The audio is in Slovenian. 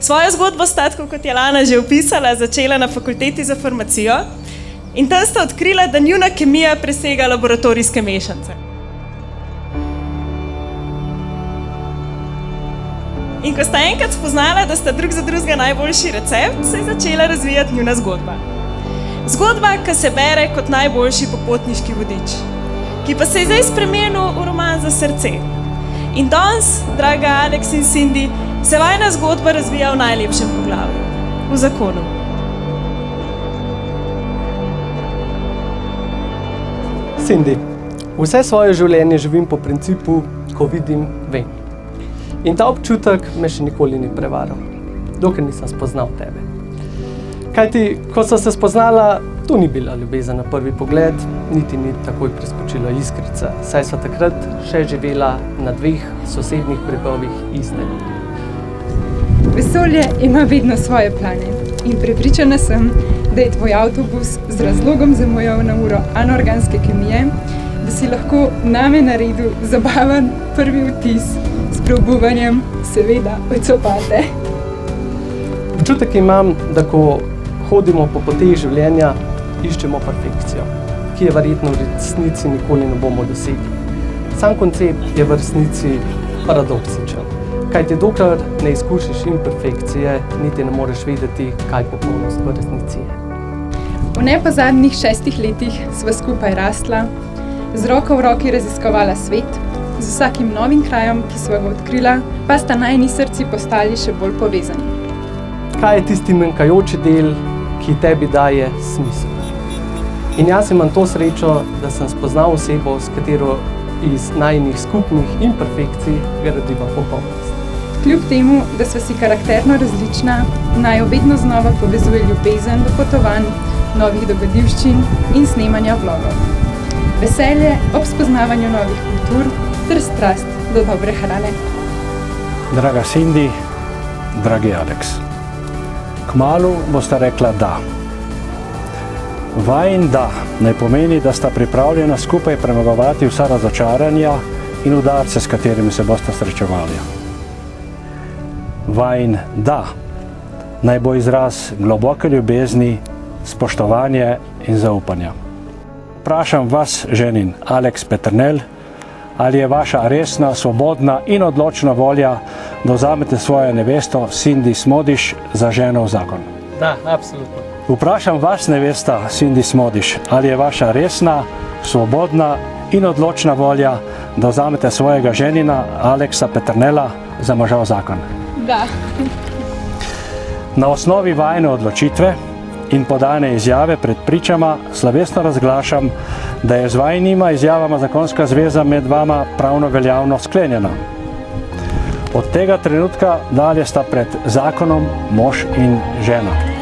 Svojo zgodbo sta, tako kot je Lana že opisala, začela na fakulteti za farmacijo in tam sta odkrila, da njuna kemija presega laboratorijske mešance. In ko sta enkrat spoznala, da sta drug za drugega najboljši recept, se je začela razvijati njuna zgodba. Zgodba, ki se bere kot najboljši popotniški vodič, ki pa se je zdaj spremenil v roman za srce. In danes, draga Alex in Cindy, se vajina zgodba razvija v najlepšem poglavju, v zakonu. Cindy, vse svoje življenje živim po principu, ko vidim, vem. In ta občutek me še nikoli ni prevaral, dokler nisem spoznal tebe. Kajti, ko sem se spoznala, to ni bila ljubezen na prvi pogled, niti ni takoj preskočila iskrica, saj sva takrat še živela na 2 sosednjih bregovih iste. Vesolje ima vedno svoje plane in prepričana sem, da je tvoj avtobus z razlogom zamujal na uro anorganske kemije, da si lahko name naredil zabaven prvi vtis s preobuvanjem, seveda, od copate. Občutek imam, da ko hodimo po poteh življenja, iščemo perfekcijo, ki je verjetno v resnici nikoli ne bomo dosegli. Sam koncept je v resnici paradoksičen, kajti dokler ne izkušiš imperfekcije, niti ne moreš vedeti, kaj popolnost v resnici je. V nepozadnjih 6 letih sva skupaj rasla, z roko v roki raziskovala svet, z vsakim novim krajem, ki sva ga odkrila, pa sta najini srci postali še bolj povezani. Kaj je tisti manjkajoči del, ki tebi daje smisel? In jaz imam to srečo, da sem spoznal osebo, s katero iz najinih skupnih imperfekcij gradiva popolnost. Kljub temu, da sva si karakterno različna, naju vedno znova povezuje ljubezen do potovanj, novih dogodivščin in snemanja vlogov. Veselje ob spoznavanju novih kultur ter strast do dobre hrane. Draga Cindy, dragi Alex, kmalu bosta rekla da. Vajin da ne pomeni, da sta pripravljena skupaj premagovati vsa razočaranja in udarce, s katerimi se bosta srečevali. Vajin da naj bo izraz globoke ljubezni, spoštovanje in zaupanja. Vprašam vas, ženin Alex Peternel, ali je vaša resna, svobodna in odločna volja, da vzamete svojo nevesto Cindy Smodiš za ženo v zakon? Da, absolutno. Vprašam vas, nevesta Cindy Smodiš, ali je vaša resna, svobodna in odločna volja, da vzamete svojega ženina Alexa Peternela za moža v zakon? Da. Na osnovi vajine odločitve in podane izjave pred pričama slovesno razglašam, da je z vajinima izjavama zakonska zveza med vama pravno veljavno sklenjena. Od tega trenutka dalje sta pred zakonom mož in žena.